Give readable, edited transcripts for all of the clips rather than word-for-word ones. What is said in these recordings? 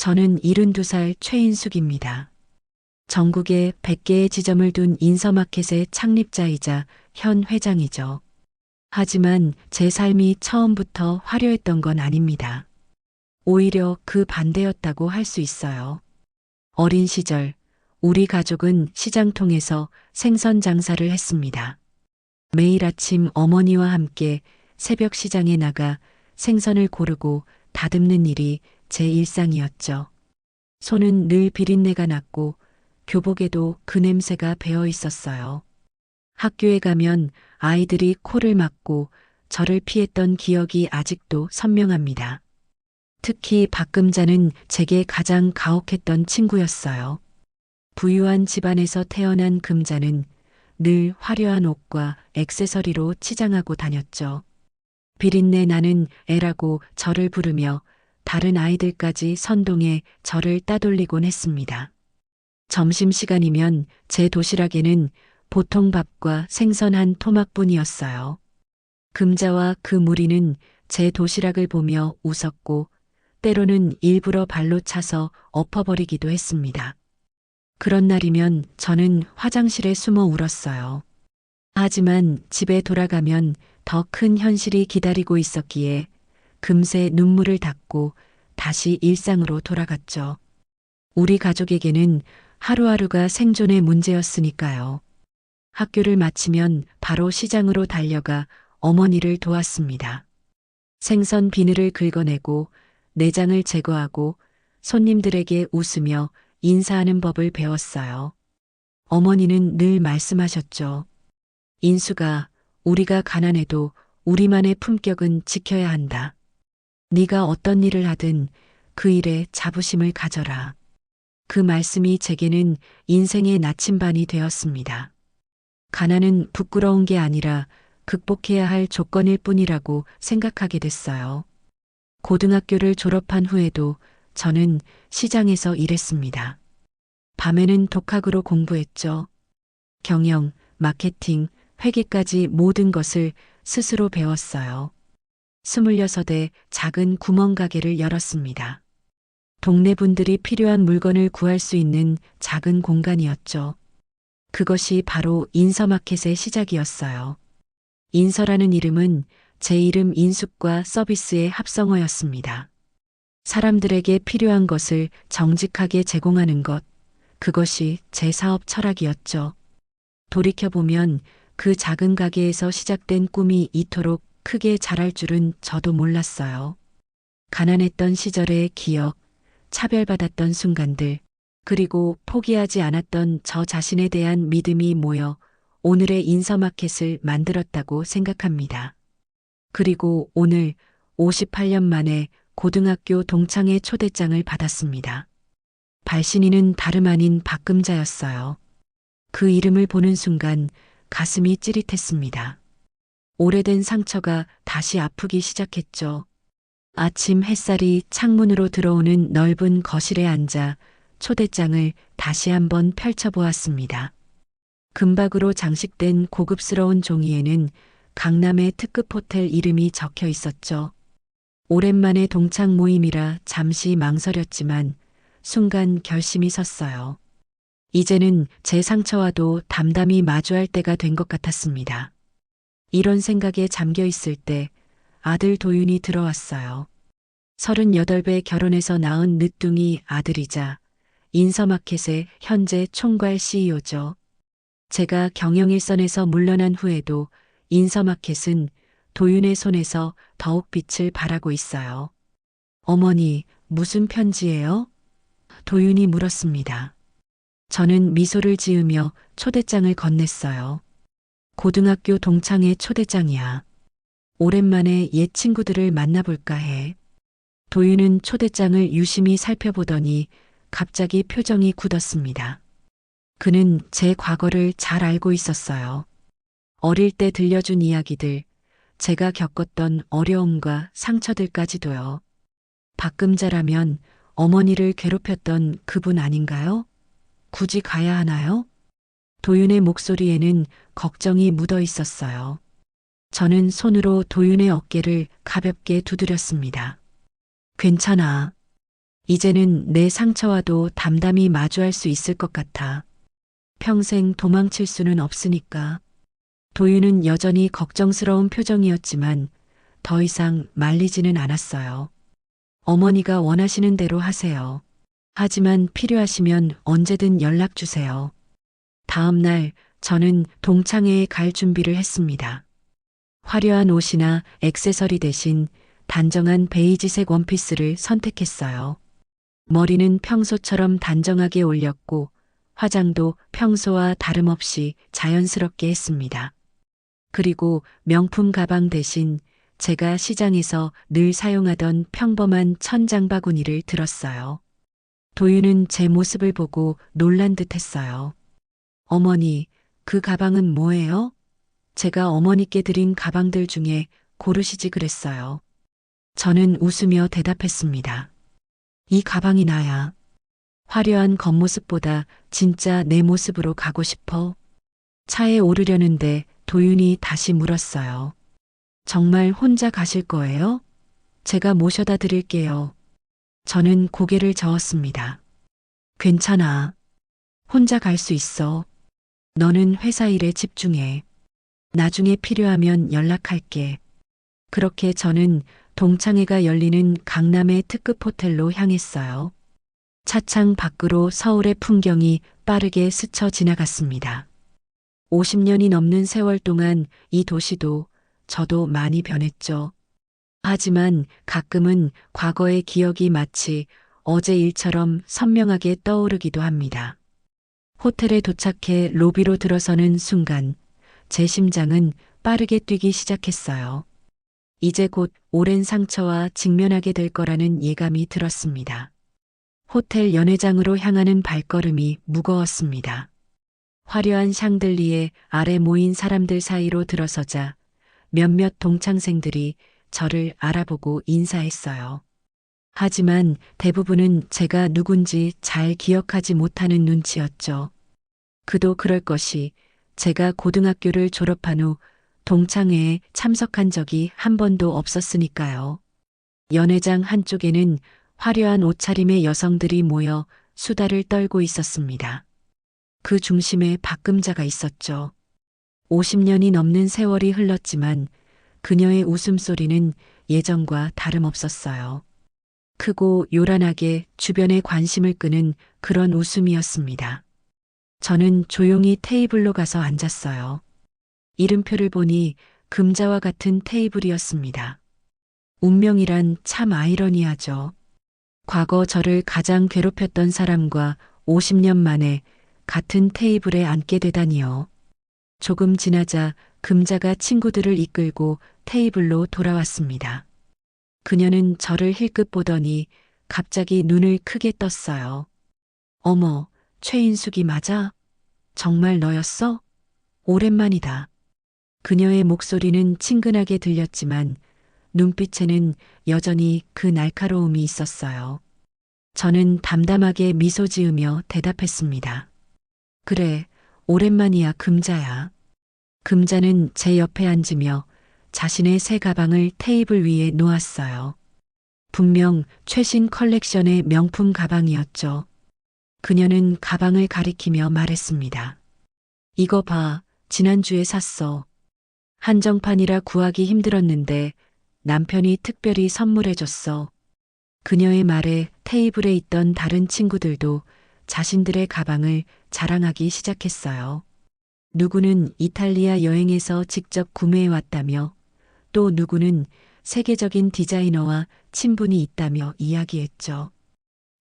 저는 72살 최인숙입니다. 전국에 100개의 지점을 둔 인서마켓의 창립자이자 현 회장이죠. 하지만 제 삶이 처음부터 화려했던 건 아닙니다. 오히려 그 반대였다고 할 수 있어요. 어린 시절, 우리 가족은 시장통에서 생선 장사를 했습니다. 매일 아침 어머니와 함께 새벽 시장에 나가 생선을 고르고 다듬는 일이 제 일상이었죠. 손은 늘 비린내가 났고 교복에도 그 냄새가 배어 있었어요. 학교에 가면 아이들이 코를 막고 저를 피했던 기억이 아직도 선명합니다. 특히 박금자는 제게 가장 가혹했던 친구였어요. 부유한 집안에서 태어난 금자는 늘 화려한 옷과 액세서리로 치장하고 다녔죠. 비린내 나는 애라고 저를 부르며 다른 아이들까지 선동해 저를 따돌리곤 했습니다. 점심시간이면 제 도시락에는 보통 밥과 생선 한 토막뿐이었어요. 금자와 그 무리는 제 도시락을 보며 웃었고 때로는 일부러 발로 차서 엎어버리기도 했습니다. 그런 날이면 저는 화장실에 숨어 울었어요. 하지만 집에 돌아가면 더 큰 현실이 기다리고 있었기에 금세 눈물을 닦고 다시 일상으로 돌아갔죠. 우리 가족에게는 하루하루가 생존의 문제였으니까요. 학교를 마치면 바로 시장으로 달려가 어머니를 도왔습니다. 생선 비늘을 긁어내고 내장을 제거하고 손님들에게 웃으며 인사하는 법을 배웠어요. 어머니는 늘 말씀하셨죠. 인수가, 우리가 가난해도 우리만의 품격은 지켜야 한다. 네가 어떤 일을 하든 그 일에 자부심을 가져라. 그 말씀이 제게는 인생의 나침반이 되었습니다. 가난은 부끄러운 게 아니라 극복해야 할 조건일 뿐이라고 생각하게 됐어요. 고등학교를 졸업한 후에도 저는 시장에서 일했습니다. 밤에는 독학으로 공부했죠. 경영, 마케팅, 회계까지 모든 것을 스스로 배웠어요. 26에 작은 구멍가게를 열었습니다. 동네 분들이 필요한 물건을 구할 수 있는 작은 공간이었죠. 그것이 바로 인서마켓의 시작이었어요. 인서라는 이름은 제 이름 인숙과 서비스의 합성어였습니다. 사람들에게 필요한 것을 정직하게 제공하는 것, 그것이 제 사업 철학이었죠. 돌이켜보면 그 작은 가게에서 시작된 꿈이 이토록 크게 자랄 줄은 저도 몰랐어요. 가난했던 시절의 기억, 차별받았던 순간들, 그리고 포기하지 않았던 저 자신에 대한 믿음이 모여 오늘의 인서마켓을 만들었다고 생각합니다. 그리고 오늘 58년 만에 고등학교 동창회 초대장을 받았습니다. 발신인은 다름 아닌 박금자였어요. 그 이름을 보는 순간 가슴이 찌릿했습니다. 오래된 상처가 다시 아프기 시작했죠. 아침 햇살이 창문으로 들어오는 넓은 거실에 앉아 초대장을 다시 한번 펼쳐보았습니다. 금박으로 장식된 고급스러운 종이에는 강남의 특급 호텔 이름이 적혀 있었죠. 오랜만에 동창 모임이라 잠시 망설였지만 순간 결심이 섰어요. 이제는 제 상처와도 담담히 마주할 때가 된 것 같았습니다. 이런 생각에 잠겨 있을 때 아들 도윤이 들어왔어요. 38배 결혼해서 낳은 늦둥이 아들이자 인서마켓의 현재 총괄 CEO죠. 제가 경영일선에서 물러난 후에도 인서마켓은 도윤의 손에서 더욱 빛을 발하고 있어요. 어머니, 무슨 편지예요? 도윤이 물었습니다. 저는 미소를 지으며 초대장을 건넸어요. 고등학교 동창회 초대장이야. 오랜만에 옛 친구들을 만나볼까 해. 도윤은 초대장을 유심히 살펴보더니 갑자기 표정이 굳었습니다. 그는 제 과거를 잘 알고 있었어요. 어릴 때 들려준 이야기들, 제가 겪었던 어려움과 상처들까지도요. 박금자라면 어머니를 괴롭혔던 그분 아닌가요? 굳이 가야 하나요? 도윤의 목소리에는 걱정이 묻어 있었어요. 저는 손으로 도윤의 어깨를 가볍게 두드렸습니다. 괜찮아. 이제는 내 상처와도 담담히 마주할 수 있을 것 같아. 평생 도망칠 수는 없으니까. 도윤은 여전히 걱정스러운 표정이었지만 더 이상 말리지는 않았어요. 어머니가 원하시는 대로 하세요. 하지만 필요하시면 언제든 연락 주세요. 다음 날 저는 동창회에 갈 준비를 했습니다. 화려한 옷이나 액세서리 대신 단정한 베이지색 원피스를 선택했어요. 머리는 평소처럼 단정하게 올렸고 화장도 평소와 다름없이 자연스럽게 했습니다. 그리고 명품 가방 대신 제가 시장에서 늘 사용하던 평범한 천장바구니를 들었어요. 도윤은 제 모습을 보고 놀란 듯 했어요. 어머니, 그 가방은 뭐예요? 제가 어머니께 드린 가방들 중에 고르시지 그랬어요. 저는 웃으며 대답했습니다. 이 가방이 나야. 화려한 겉모습보다 진짜 내 모습으로 가고 싶어. 차에 오르려는데 도윤이 다시 물었어요. 정말 혼자 가실 거예요? 제가 모셔다 드릴게요. 저는 고개를 저었습니다. 괜찮아. 혼자 갈 수 있어. 너는 회사 일에 집중해. 나중에 필요하면 연락할게. 그렇게 저는 동창회가 열리는 강남의 특급 호텔로 향했어요. 차창 밖으로 서울의 풍경이 빠르게 스쳐 지나갔습니다. 50년이 넘는 세월 동안 이 도시도 저도 많이 변했죠. 하지만 가끔은 과거의 기억이 마치 어제 일처럼 선명하게 떠오르기도 합니다. 호텔에 도착해 로비로 들어서는 순간 제 심장은 빠르게 뛰기 시작했어요. 이제 곧 오랜 상처와 직면하게 될 거라는 예감이 들었습니다. 호텔 연회장으로 향하는 발걸음이 무거웠습니다. 화려한 샹들리에 아래 모인 사람들 사이로 들어서자 몇몇 동창생들이 저를 알아보고 인사했어요. 하지만 대부분은 제가 누군지 잘 기억하지 못하는 눈치였죠. 그도 그럴 것이 제가 고등학교를 졸업한 후 동창회에 참석한 적이 한 번도 없었으니까요. 연회장 한쪽에는 화려한 옷차림의 여성들이 모여 수다를 떨고 있었습니다. 그 중심에 박금자가 있었죠. 50년이 넘는 세월이 흘렀지만 그녀의 웃음소리는 예전과 다름없었어요. 크고 요란하게 주변의 관심을 끄는 그런 웃음이었습니다. 저는 조용히 테이블로 가서 앉았어요. 이름표를 보니 금자와 같은 테이블이었습니다. 운명이란 참 아이러니하죠. 과거 저를 가장 괴롭혔던 사람과 50년 만에 같은 테이블에 앉게 되다니요. 조금 지나자 금자가 친구들을 이끌고 테이블로 돌아왔습니다. 그녀는 저를 힐끗 보더니 갑자기 눈을 크게 떴어요. 어머, 최인숙이 맞아? 정말 너였어? 오랜만이다. 그녀의 목소리는 친근하게 들렸지만 눈빛에는 여전히 그 날카로움이 있었어요. 저는 담담하게 미소 지으며 대답했습니다. 그래, 오랜만이야, 금자야. 금자는 제 옆에 앉으며 자신의 새 가방을 테이블 위에 놓았어요. 분명 최신 컬렉션의 명품 가방이었죠. 그녀는 가방을 가리키며 말했습니다. 이거 봐, 지난주에 샀어. 한정판이라 구하기 힘들었는데 남편이 특별히 선물해줬어. 그녀의 말에 테이블에 있던 다른 친구들도 자신들의 가방을 자랑하기 시작했어요. 누구는 이탈리아 여행에서 직접 구매해왔다며 또 누구는 세계적인 디자이너와 친분이 있다며 이야기했죠.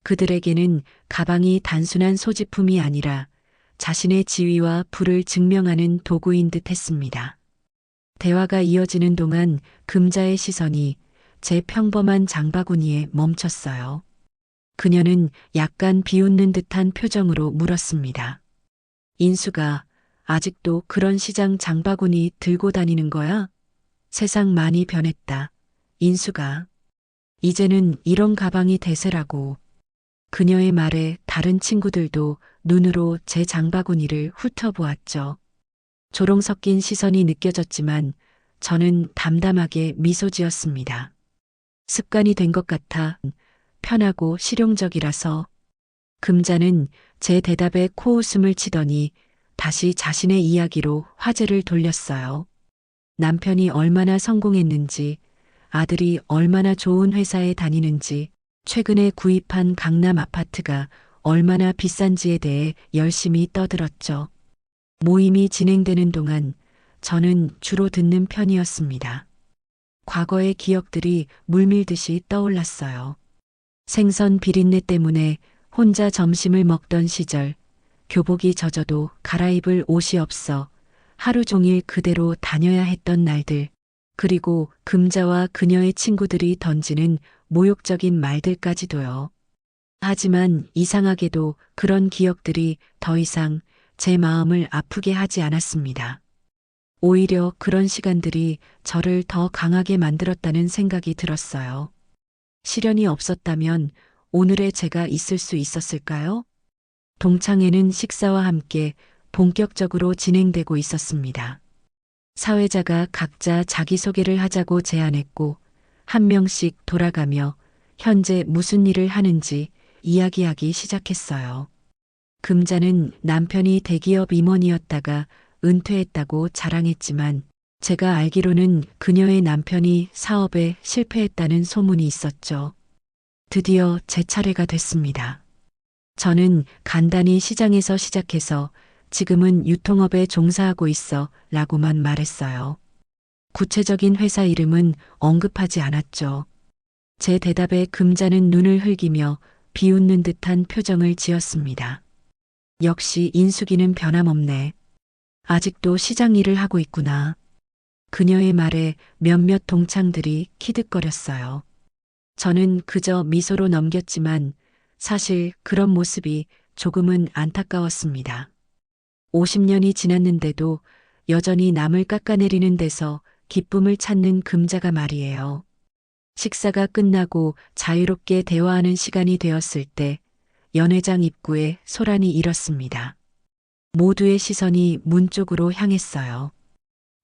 그들에게는 가방이 단순한 소지품이 아니라 자신의 지위와 부를 증명하는 도구인 듯 했습니다. 대화가 이어지는 동안 금자의 시선이 제 평범한 장바구니에 멈췄어요. 그녀는 약간 비웃는 듯한 표정으로 물었습니다. 인수가 아직도 그런 시장 장바구니 들고 다니는 거야? 세상 많이 변했다. 인수가. 이제는 이런 가방이 대세라고. 그녀의 말에 다른 친구들도 눈으로 제 장바구니를 훑어보았죠. 조롱 섞인 시선이 느껴졌지만 저는 담담하게 미소 지었습니다. 습관이 된 것 같아 편하고 실용적이라서. 금자는 제 대답에 코웃음을 치더니 다시 자신의 이야기로 화제를 돌렸어요. 남편이 얼마나 성공했는지, 아들이 얼마나 좋은 회사에 다니는지, 최근에 구입한 강남 아파트가 얼마나 비싼지에 대해 열심히 떠들었죠. 모임이 진행되는 동안 저는 주로 듣는 편이었습니다. 과거의 기억들이 물밀듯이 떠올랐어요. 생선 비린내 때문에 혼자 점심을 먹던 시절, 교복이 젖어도 갈아입을 옷이 없어 하루 종일 그대로 다녀야 했던 날들, 그리고 금자와 그녀의 친구들이 던지는 모욕적인 말들까지도요. 하지만 이상하게도 그런 기억들이 더 이상 제 마음을 아프게 하지 않았습니다. 오히려 그런 시간들이 저를 더 강하게 만들었다는 생각이 들었어요. 시련이 없었다면 오늘의 제가 있을 수 있었을까요? 동창회는 식사와 함께 본격적으로 진행되고 있었습니다. 사회자가 각자 자기소개를 하자고 제안했고, 한 명씩 돌아가며 현재 무슨 일을 하는지 이야기하기 시작했어요. 금자는 남편이 대기업 임원이었다가 은퇴했다고 자랑했지만, 제가 알기로는 그녀의 남편이 사업에 실패했다는 소문이 있었죠. 드디어 제 차례가 됐습니다. 저는 간단히 시장에서 시작해서 지금은 유통업에 종사하고 있어 라고만 말했어요. 구체적인 회사 이름은 언급하지 않았죠. 제 대답에 금자는 눈을 흘기며 비웃는 듯한 표정을 지었습니다. 역시 인숙이는 변함없네. 아직도 시장 일을 하고 있구나. 그녀의 말에 몇몇 동창들이 키득거렸어요. 저는 그저 미소로 넘겼지만 사실 그런 모습이 조금은 안타까웠습니다. 50년이 지났는데도 여전히 남을 깎아내리는 데서 기쁨을 찾는 금자가 말이에요. 식사가 끝나고 자유롭게 대화하는 시간이 되었을 때 연회장 입구에 소란이 일었습니다. 모두의 시선이 문 쪽으로 향했어요.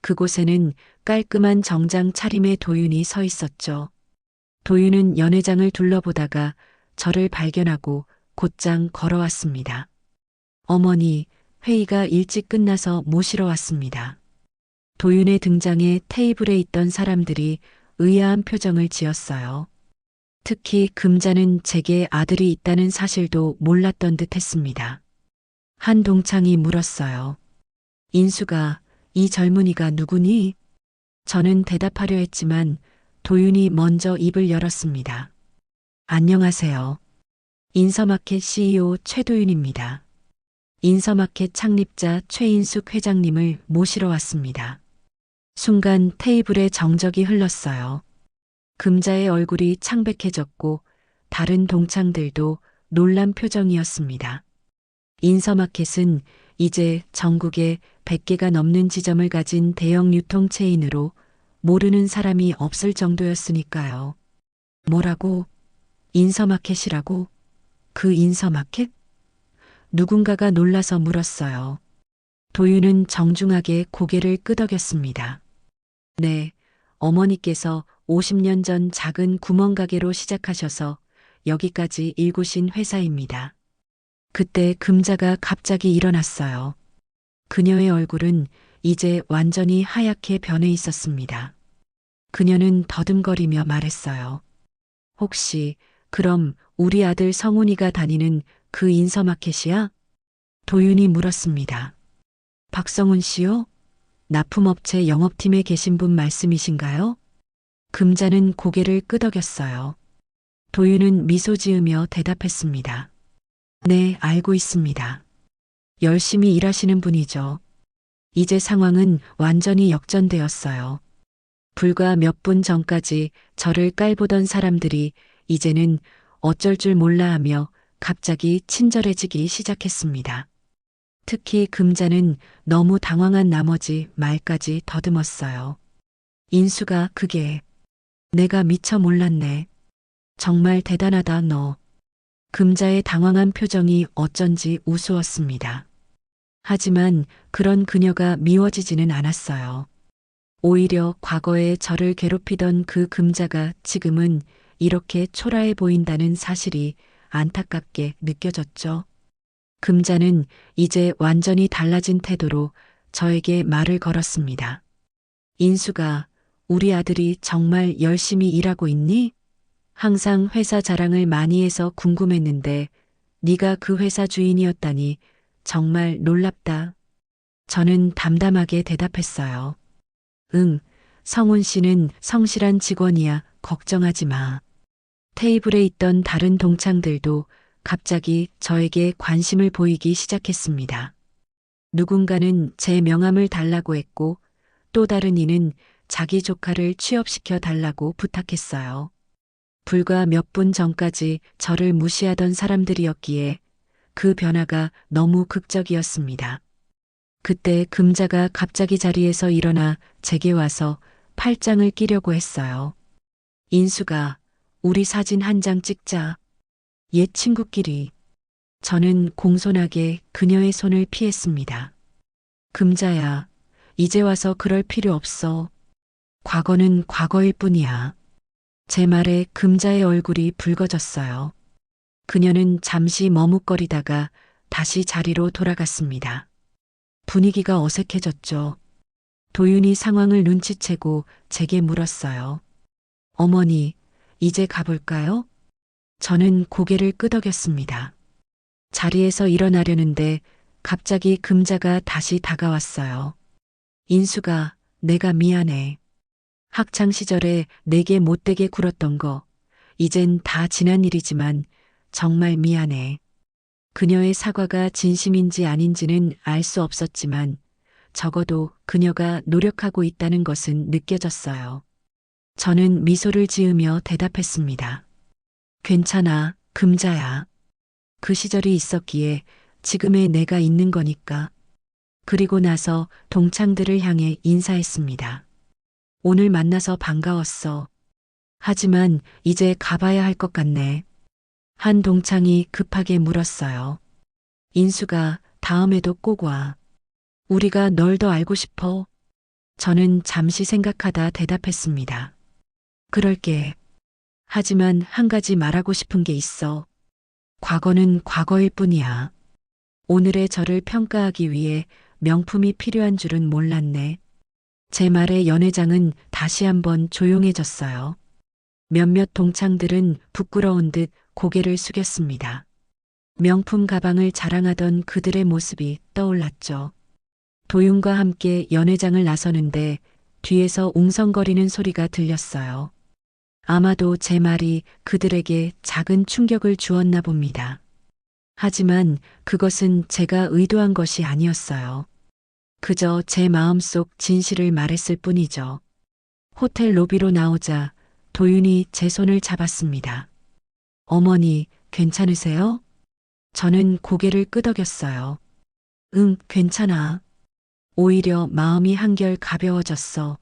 그곳에는 깔끔한 정장 차림의 도윤이 서 있었죠. 도윤은 연회장을 둘러보다가 저를 발견하고 곧장 걸어왔습니다. 어머니, 회의가 일찍 끝나서 모시러 왔습니다. 도윤의 등장에 테이블에 있던 사람들이 의아한 표정을 지었어요. 특히 금자는 제게 아들이 있다는 사실도 몰랐던 듯 했습니다. 한 동창이 물었어요. 인수가, 이 젊은이가 누구니? 저는 대답하려 했지만 도윤이 먼저 입을 열었습니다. 안녕하세요. 인서마켓 CEO 최도윤입니다. 인서마켓 창립자 최인숙 회장님을 모시러 왔습니다. 순간 테이블에 정적이 흘렀어요. 금자의 얼굴이 창백해졌고 다른 동창들도 놀란 표정이었습니다. 인서마켓은 이제 전국에 100개가 넘는 지점을 가진 대형 유통체인으로 모르는 사람이 없을 정도였으니까요. 뭐라고? 인서마켓이라고? 그 인서마켓? 누군가가 놀라서 물었어요. 도윤은 정중하게 고개를 끄덕였습니다. 네, 어머니께서 50년 전 작은 구멍가게로 시작하셔서 여기까지 일구신 회사입니다. 그때 금자가 갑자기 일어났어요. 그녀의 얼굴은 이제 완전히 하얗게 변해 있었습니다. 그녀는 더듬거리며 말했어요. 혹시 그럼 우리 아들 성훈이가 다니는 그 인서마켓이야? 도윤이 물었습니다. 박성훈 씨요? 납품업체 영업팀에 계신 분 말씀이신가요? 금자는 고개를 끄덕였어요. 도윤은 미소 지으며 대답했습니다. 네, 알고 있습니다. 열심히 일하시는 분이죠. 이제 상황은 완전히 역전되었어요. 불과 몇 분 전까지 저를 깔보던 사람들이 이제는 어쩔 줄 몰라 하며 갑자기 친절해지기 시작했습니다. 특히 금자는 너무 당황한 나머지 말까지 더듬었어요. 인수가 그게 내가 미처 몰랐네. 정말 대단하다 너. 금자의 당황한 표정이 어쩐지 우스웠습니다. 하지만 그런 그녀가 미워지지는 않았어요. 오히려 과거에 저를 괴롭히던 그 금자가 지금은 이렇게 초라해 보인다는 사실이 안타깝게 느껴졌죠. 금자는 이제 완전히 달라진 태도로 저에게 말을 걸었습니다. 인수가, 우리 아들이 정말 열심히 일하고 있니? 항상 회사 자랑을 많이 해서 궁금했는데 네가 그 회사 주인이었다니 정말 놀랍다. 저는 담담하게 대답했어요. 응, 성훈 씨는 성실한 직원이야. 걱정하지 마. 테이블에 있던 다른 동창들도 갑자기 저에게 관심을 보이기 시작했습니다. 누군가는 제 명함을 달라고 했고 또 다른 이는 자기 조카를 취업시켜 달라고 부탁했어요. 불과 몇 분 전까지 저를 무시하던 사람들이었기에 그 변화가 너무 극적이었습니다. 그때 금자가 갑자기 자리에서 일어나 제게 와서 팔짱을 끼려고 했어요. 인수가, 우리 사진 한 장 찍자. 옛 친구끼리. 저는 공손하게 그녀의 손을 피했습니다. 금자야, 이제 와서 그럴 필요 없어. 과거는 과거일 뿐이야. 제 말에 금자의 얼굴이 붉어졌어요. 그녀는 잠시 머뭇거리다가 다시 자리로 돌아갔습니다. 분위기가 어색해졌죠. 도윤이 상황을 눈치채고 제게 물었어요. 어머니, 이제 가볼까요? 저는 고개를 끄덕였습니다. 자리에서 일어나려는데 갑자기 금자가 다시 다가왔어요. 인수가, 내가 미안해. 학창 시절에 내게 못되게 굴었던 거, 이젠 다 지난 일이지만 정말 미안해. 그녀의 사과가 진심인지 아닌지는 알 수 없었지만 적어도 그녀가 노력하고 있다는 것은 느껴졌어요. 저는 미소를 지으며 대답했습니다. 괜찮아, 금자야. 그 시절이 있었기에 지금의 내가 있는 거니까. 그리고 나서 동창들을 향해 인사했습니다. 오늘 만나서 반가웠어. 하지만 이제 가봐야 할 것 같네. 한 동창이 급하게 물었어요. 인수가 다음에도 꼭 와. 우리가 널 더 알고 싶어. 저는 잠시 생각하다 대답했습니다. 그럴게. 하지만 한 가지 말하고 싶은 게 있어. 과거는 과거일 뿐이야. 오늘의 저를 평가하기 위해 명품이 필요한 줄은 몰랐네. 제 말에 연회장은 다시 한번 조용해졌어요. 몇몇 동창들은 부끄러운 듯 고개를 숙였습니다. 명품 가방을 자랑하던 그들의 모습이 떠올랐죠. 도윤과 함께 연회장을 나서는데 뒤에서 웅성거리는 소리가 들렸어요. 아마도 제 말이 그들에게 작은 충격을 주었나 봅니다. 하지만 그것은 제가 의도한 것이 아니었어요. 그저 제 마음속 진실을 말했을 뿐이죠. 호텔 로비로 나오자 도윤이 제 손을 잡았습니다. 어머니, 괜찮으세요? 저는 고개를 끄덕였어요. 응, 괜찮아. 오히려 마음이 한결 가벼워졌어.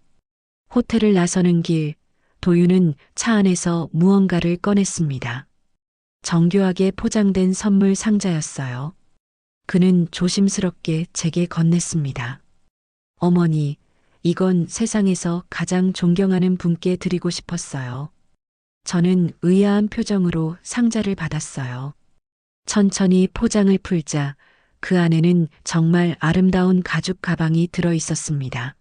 호텔을 나서는 길, 도윤은 차 안에서 무언가를 꺼냈습니다. 정교하게 포장된 선물 상자였어요. 그는 조심스럽게 제게 건넸습니다. 어머니, 이건 세상에서 가장 존경하는 분께 드리고 싶었어요. 저는 의아한 표정으로 상자를 받았어요. 천천히 포장을 풀자 그 안에는 정말 아름다운 가죽 가방이 들어 있었습니다.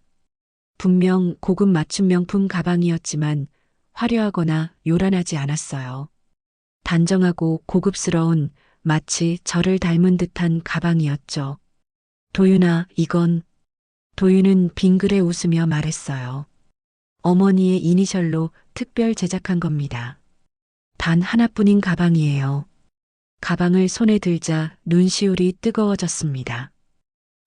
분명 고급 맞춤 명품 가방이었지만 화려하거나 요란하지 않았어요. 단정하고 고급스러운 마치 저를 닮은 듯한 가방이었죠. 도윤아, 이건. 도윤은 빙그레 웃으며 말했어요. 어머니의 이니셜로 특별 제작한 겁니다. 단 하나뿐인 가방이에요. 가방을 손에 들자 눈시울이 뜨거워졌습니다.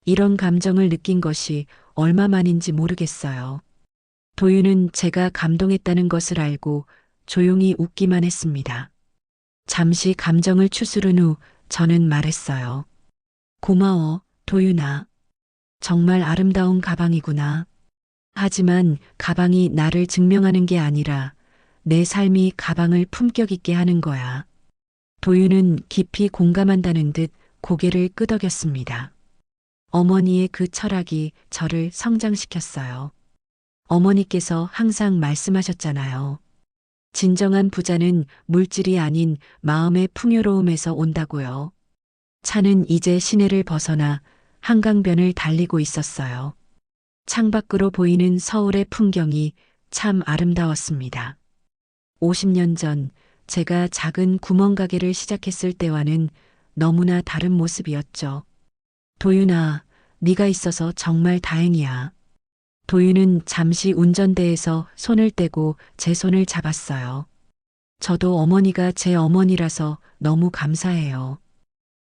이런 감정을 느낀 것이 얼마만인지 모르겠어요. 도윤은 제가 감동했다는 것을 알고 조용히 웃기만 했습니다. 잠시 감정을 추스른 후 저는 말했어요. 고마워, 도윤아. 정말 아름다운 가방이구나. 하지만 가방이 나를 증명하는 게 아니라 내 삶이 가방을 품격 있게 하는 거야. 도윤은 깊이 공감한다는 듯 고개를 끄덕였습니다. 어머니의 그 철학이 저를 성장시켰어요. 어머니께서 항상 말씀하셨잖아요. 진정한 부자는 물질이 아닌 마음의 풍요로움에서 온다고요. 차는 이제 시내를 벗어나 한강변을 달리고 있었어요. 창밖으로 보이는 서울의 풍경이 참 아름다웠습니다. 50년 전 제가 작은 구멍가게를 시작했을 때와는 너무나 다른 모습이었죠. 도윤아, 네가 있어서 정말 다행이야. 도윤은 잠시 운전대에서 손을 떼고 제 손을 잡았어요. 저도 어머니가 제 어머니라서 너무 감사해요.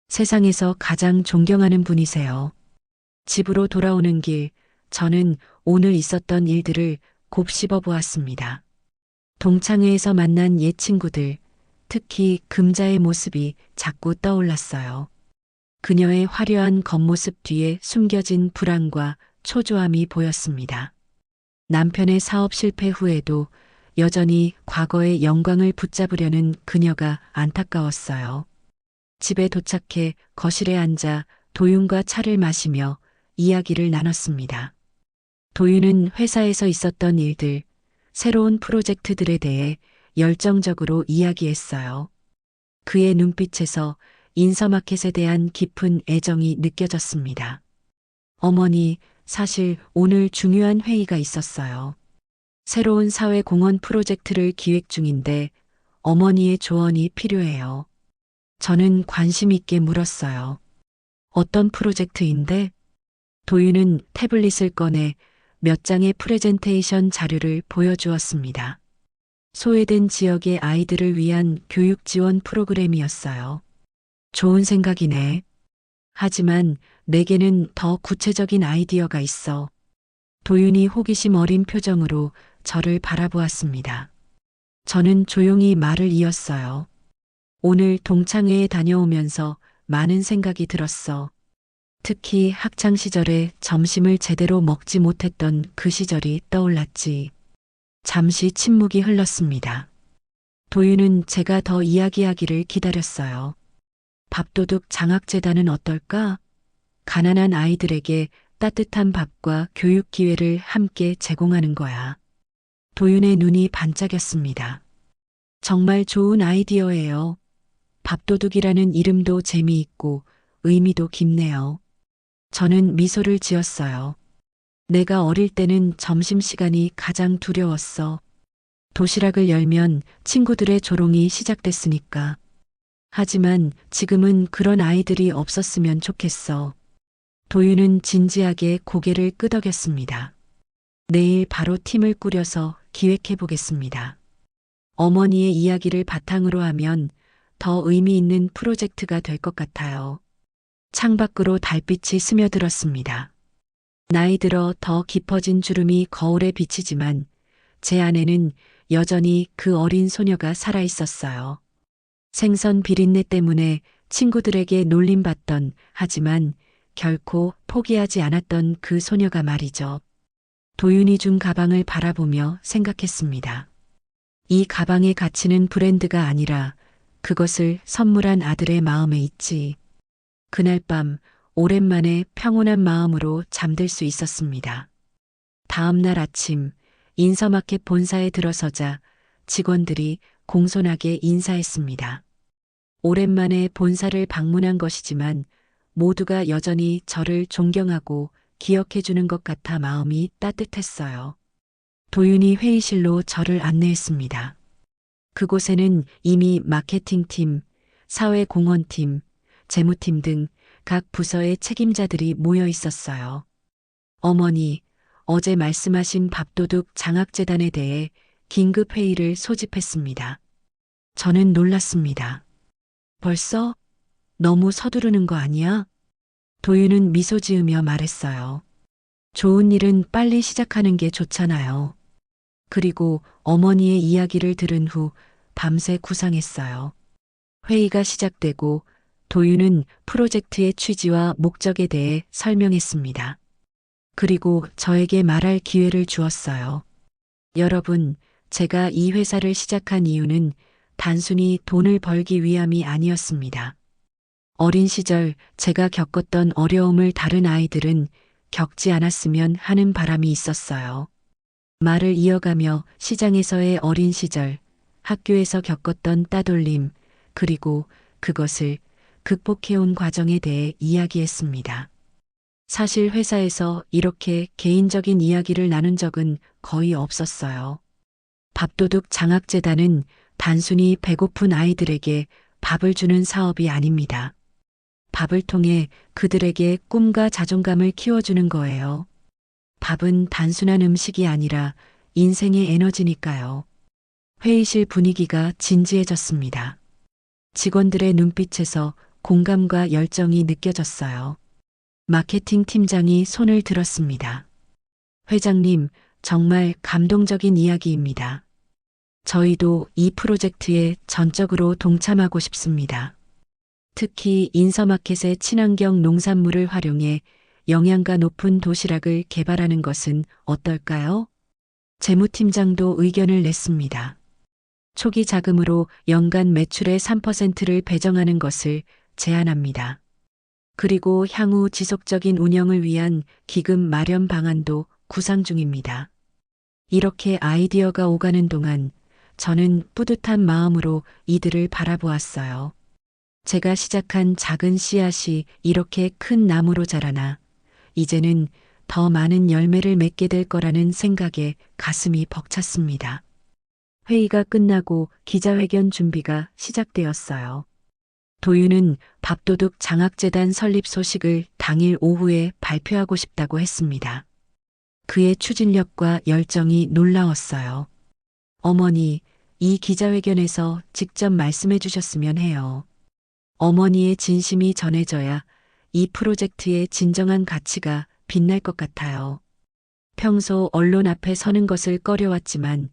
세상에서 가장 존경하는 분이세요. 집으로 돌아오는 길, 저는 오늘 있었던 일들을 곱씹어 보았습니다. 동창회에서 만난 옛 친구들, 특히 금자의 모습이 자꾸 떠올랐어요. 그녀의 화려한 겉모습 뒤에 숨겨진 불안과 초조함이 보였습니다. 남편의 사업 실패 후에도 여전히 과거의 영광을 붙잡으려는 그녀가 안타까웠어요. 집에 도착해 거실에 앉아 도윤과 차를 마시며 이야기를 나눴습니다. 도윤은 회사에서 있었던 일들, 새로운 프로젝트들에 대해 열정적으로 이야기했어요. 그의 눈빛에서 인서마켓에 대한 깊은 애정이 느껴졌습니다. 어머니, 사실 오늘 중요한 회의가 있었어요. 새로운 사회공헌 프로젝트를 기획 중인데 어머니의 조언이 필요해요. 저는 관심 있게 물었어요. 어떤 프로젝트인데? 도윤은 태블릿을 꺼내 몇 장의 프레젠테이션 자료를 보여주었습니다. 소외된 지역의 아이들을 위한 교육 지원 프로그램이었어요. 좋은 생각이네. 하지만 내게는 더 구체적인 아이디어가 있어. 도윤이 호기심 어린 표정으로 저를 바라보았습니다. 저는 조용히 말을 이었어요. 오늘 동창회에 다녀오면서 많은 생각이 들었어. 특히 학창 시절에 점심을 제대로 먹지 못했던 그 시절이 떠올랐지. 잠시 침묵이 흘렀습니다. 도윤은 제가 더 이야기하기를 기다렸어요. 밥도둑 장학재단은 어떨까? 가난한 아이들에게 따뜻한 밥과 교육 기회를 함께 제공하는 거야. 도윤의 눈이 반짝였습니다. 정말 좋은 아이디어예요. 밥도둑이라는 이름도 재미있고 의미도 깊네요. 저는 미소를 지었어요. 내가 어릴 때는 점심시간이 가장 두려웠어. 도시락을 열면 친구들의 조롱이 시작됐으니까. 하지만 지금은 그런 아이들이 없었으면 좋겠어. 도윤은 진지하게 고개를 끄덕였습니다. 내일 바로 팀을 꾸려서 기획해 보겠습니다. 어머니의 이야기를 바탕으로 하면 더 의미 있는 프로젝트가 될 것 같아요. 창밖으로 달빛이 스며들었습니다. 나이 들어 더 깊어진 주름이 거울에 비치지만 제 안에는 여전히 그 어린 소녀가 살아 있었어요. 생선 비린내 때문에 친구들에게 놀림받던 하지만 결코 포기하지 않았던 그 소녀가 말이죠. 도윤이 준 가방을 바라보며 생각했습니다. 이 가방의 가치는 브랜드가 아니라 그것을 선물한 아들의 마음에 있지. 그날 밤 오랜만에 평온한 마음으로 잠들 수 있었습니다. 다음 날 아침 인서마켓 본사에 들어서자 직원들이 공손하게 인사했습니다. 오랜만에 본사를 방문한 것이지만 모두가 여전히 저를 존경하고 기억해 주는 것 같아 마음이 따뜻했어요. 도윤이 회의실로 저를 안내했습니다. 그곳에는 이미 마케팅팀, 사회공헌팀, 재무팀 등 각 부서의 책임자들이 모여 있었어요. 어머니, 어제 말씀하신 밥도둑 장학재단에 대해 긴급 회의를 소집했습니다. 저는 놀랐습니다. 벌써? 너무 서두르는 거 아니야? 도윤은 미소 지으며 말했어요. 좋은 일은 빨리 시작하는 게 좋잖아요. 그리고 어머니의 이야기를 들은 후 밤새 구상했어요. 회의가 시작되고 도윤은 프로젝트의 취지와 목적에 대해 설명했습니다. 그리고 저에게 말할 기회를 주었어요. 여러분, 제가 이 회사를 시작한 이유는 단순히 돈을 벌기 위함이 아니었습니다. 어린 시절 제가 겪었던 어려움을 다른 아이들은 겪지 않았으면 하는 바람이 있었어요. 말을 이어가며 시장에서의 어린 시절, 학교에서 겪었던 따돌림, 그리고 그것을 극복해온 과정에 대해 이야기했습니다. 사실 회사에서 이렇게 개인적인 이야기를 나눈 적은 거의 없었어요. 밥도둑 장학재단은 단순히 배고픈 아이들에게 밥을 주는 사업이 아닙니다. 밥을 통해 그들에게 꿈과 자존감을 키워주는 거예요. 밥은 단순한 음식이 아니라 인생의 에너지니까요. 회의실 분위기가 진지해졌습니다. 직원들의 눈빛에서 공감과 열정이 느껴졌어요. 마케팅 팀장이 손을 들었습니다. 회장님, 정말 감동적인 이야기입니다. 저희도 이 프로젝트에 전적으로 동참하고 싶습니다. 특히 인서마켓의 친환경 농산물을 활용해 영양가 높은 도시락을 개발하는 것은 어떨까요? 재무팀장도 의견을 냈습니다. 초기 자금으로 연간 매출의 3%를 배정하는 것을 제안합니다. 그리고 향후 지속적인 운영을 위한 기금 마련 방안도 구상 중입니다. 이렇게 아이디어가 오가는 동안 저는 뿌듯한 마음으로 이들을 바라보았어요. 제가 시작한 작은 씨앗이 이렇게 큰 나무로 자라나 이제는 더 많은 열매를 맺게 될 거라는 생각에 가슴이 벅찼습니다. 회의가 끝나고 기자회견 준비가 시작되었어요. 도윤은 밥도둑 장학재단 설립 소식을 당일 오후에 발표하고 싶다고 했습니다. 그의 추진력과 열정이 놀라웠어요. 어머니, 이 기자회견에서 직접 말씀해 주셨으면 해요. 어머니의 진심이 전해져야 이 프로젝트의 진정한 가치가 빛날 것 같아요. 평소 언론 앞에 서는 것을 꺼려왔지만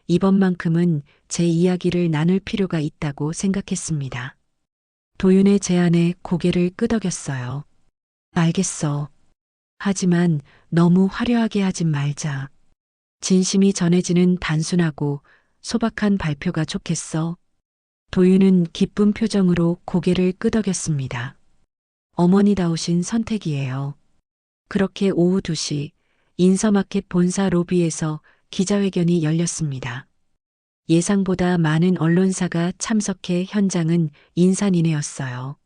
이번만큼은 제 이야기를 나눌 필요가 있다고 생각했습니다. 도윤의 제안에 고개를 끄덕였어요. 알겠어. 하지만 너무 화려하게 하진 말자. 진심이 전해지는 단순하고 소박한 발표가 좋겠어. 도윤은 기쁜 표정으로 고개를 끄덕였습니다. 어머니다우신 선택이에요. 그렇게 오후 2시 인서마켓 본사 로비에서 기자회견이 열렸습니다. 예상보다 많은 언론사가 참석해 현장은 인산인해였어요.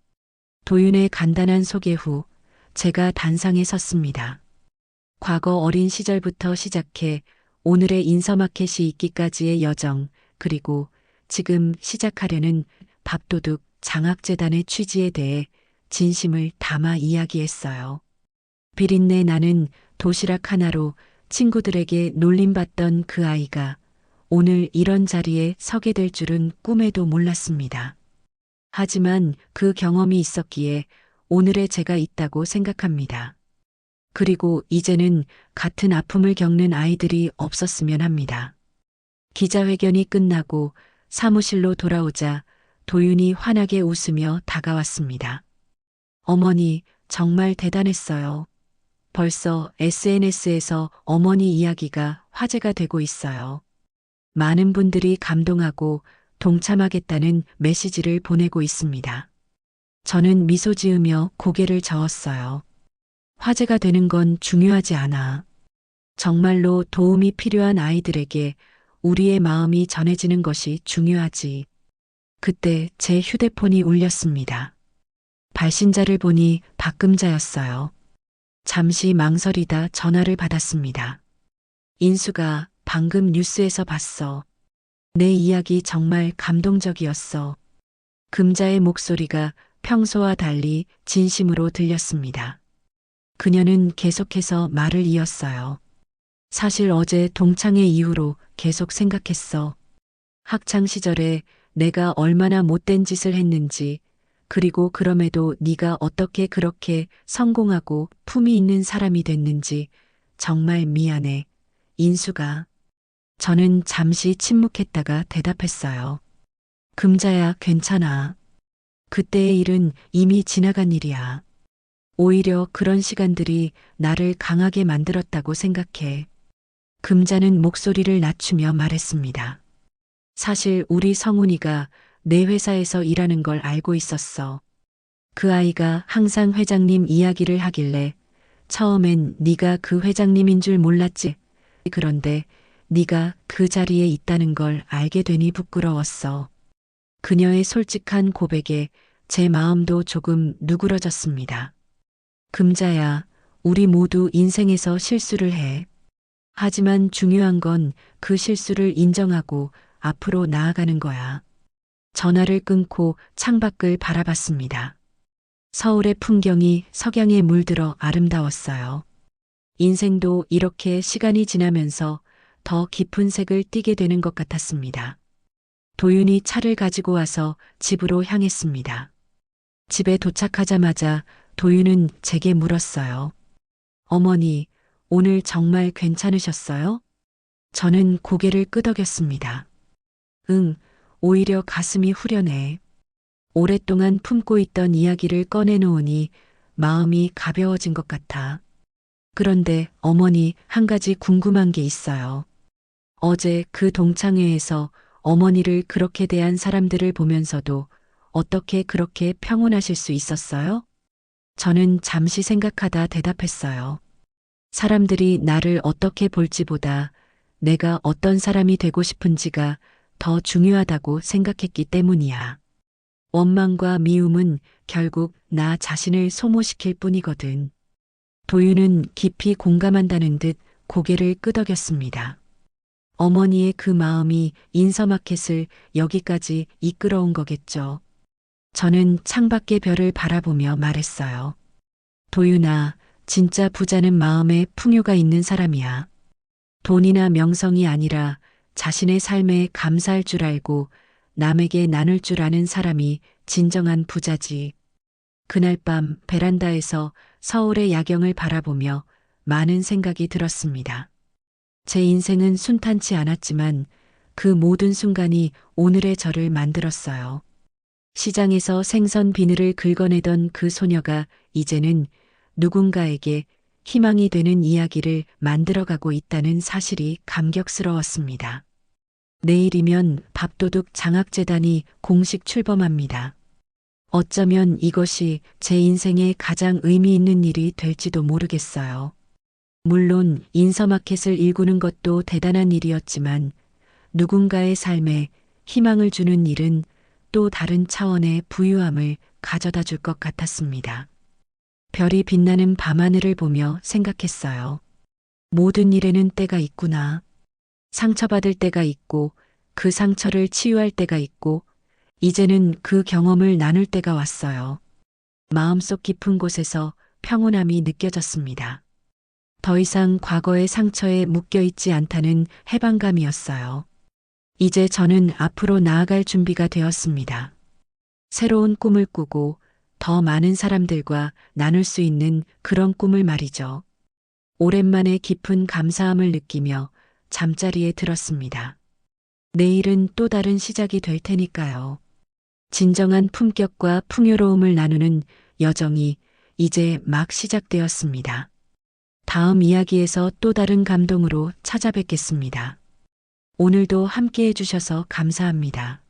도윤의 간단한 소개 후 제가 단상에 섰습니다. 과거 어린 시절부터 시작해 오늘의 인서마켓이 있기까지의 여정, 그리고 지금 시작하려는 밥도둑 장학재단의 취지에 대해 진심을 담아 이야기했어요. 비린내 나는 도시락 하나로 친구들에게 놀림받던 그 아이가 오늘 이런 자리에 서게 될 줄은 꿈에도 몰랐습니다. 하지만 그 경험이 있었기에 오늘의 제가 있다고 생각합니다. 그리고 이제는 같은 아픔을 겪는 아이들이 없었으면 합니다. 기자회견이 끝나고 사무실로 돌아오자 도윤이 환하게 웃으며 다가왔습니다. 어머니, 정말 대단했어요. 벌써 SNS에서 어머니 이야기가 화제가 되고 있어요. 많은 분들이 감동하고 동참하겠다는 메시지를 보내고 있습니다. 저는 미소 지으며 고개를 저었어요. 화제가 되는 건 중요하지 않아. 정말로 도움이 필요한 아이들에게 우리의 마음이 전해지는 것이 중요하지. 그때 제 휴대폰이 울렸습니다. 발신자를 보니 박금자였어요. 잠시 망설이다 전화를 받았습니다. 인수가 방금 뉴스에서 봤어. 내 이야기 정말 감동적이었어. 금자의 목소리가 평소와 달리 진심으로 들렸습니다. 그녀는 계속해서 말을 이었어요. 사실 어제 동창회 이후로 계속 생각했어. 학창 시절에 내가 얼마나 못된 짓을 했는지, 그리고 그럼에도 네가 어떻게 그렇게 성공하고 품이 있는 사람이 됐는지 정말 미안해. 인수가. 저는 잠시 침묵했다가 대답했어요. 금자야, 괜찮아. 그때의 일은 이미 지나간 일이야. 오히려 그런 시간들이 나를 강하게 만들었다고 생각해. 금자는 목소리를 낮추며 말했습니다. 사실 우리 성훈이가 내 회사에서 일하는 걸 알고 있었어. 그 아이가 항상 회장님 이야기를 하길래 처음엔 네가 그 회장님인 줄 몰랐지. 그런데 네가 그 자리에 있다는 걸 알게 되니 부끄러웠어. 그녀의 솔직한 고백에 제 마음도 조금 누그러졌습니다. 금자야, 우리 모두 인생에서 실수를 해. 하지만 중요한 건 그 실수를 인정하고 앞으로 나아가는 거야. 전화를 끊고 창밖을 바라봤습니다. 서울의 풍경이 석양에 물들어 아름다웠어요. 인생도 이렇게 시간이 지나면서 더 깊은 색을 띠게 되는 것 같았습니다. 도윤이 차를 가지고 와서 집으로 향했습니다. 집에 도착하자마자 도윤은 제게 물었어요. 어머니, 오늘 정말 괜찮으셨어요? 저는 고개를 끄덕였습니다. 응, 오히려 가슴이 후련해. 오랫동안 품고 있던 이야기를 꺼내놓으니 마음이 가벼워진 것 같아. 그런데 어머니, 한 가지 궁금한 게 있어요. 어제 그 동창회에서 어머니를 그렇게 대한 사람들을 보면서도 어떻게 그렇게 평온하실 수 있었어요? 저는 잠시 생각하다 대답했어요. 사람들이 나를 어떻게 볼지보다 내가 어떤 사람이 되고 싶은지가 더 중요하다고 생각했기 때문이야. 원망과 미움은 결국 나 자신을 소모시킬 뿐이거든. 도윤은 깊이 공감한다는 듯 고개를 끄덕였습니다. 어머니의 그 마음이 인서마켓을 여기까지 이끌어온 거겠죠. 저는 창밖의 별을 바라보며 말했어요. 도윤아, 진짜 부자는 마음에 풍요가 있는 사람이야. 돈이나 명성이 아니라 자신의 삶에 감사할 줄 알고 남에게 나눌 줄 아는 사람이 진정한 부자지. 그날 밤 베란다에서 서울의 야경을 바라보며 많은 생각이 들었습니다. 제 인생은 순탄치 않았지만 그 모든 순간이 오늘의 저를 만들었어요. 시장에서 생선 비늘을 긁어내던 그 소녀가 이제는 누군가에게 희망이 되는 이야기를 만들어가고 있다는 사실이 감격스러웠습니다. 내일이면 밥도둑 장학재단이 공식 출범합니다. 어쩌면 이것이 제 인생의 가장 의미 있는 일이 될지도 모르겠어요. 물론 인서마켓을 일구는 것도 대단한 일이었지만 누군가의 삶에 희망을 주는 일은 또 다른 차원의 부유함을 가져다 줄 것 같았습니다. 별이 빛나는 밤하늘을 보며 생각했어요. 모든 일에는 때가 있구나. 상처받을 때가 있고 그 상처를 치유할 때가 있고 이제는 그 경험을 나눌 때가 왔어요. 마음속 깊은 곳에서 평온함이 느껴졌습니다. 더 이상 과거의 상처에 묶여있지 않다는 해방감이었어요. 이제 저는 앞으로 나아갈 준비가 되었습니다. 새로운 꿈을 꾸고 더 많은 사람들과 나눌 수 있는 그런 꿈을 말이죠. 오랜만에 깊은 감사함을 느끼며 잠자리에 들었습니다. 내일은 또 다른 시작이 될 테니까요. 진정한 품격과 풍요로움을 나누는 여정이 이제 막 시작되었습니다. 다음 이야기에서 또 다른 감동으로 찾아뵙겠습니다. 오늘도 함께 해주셔서 감사합니다.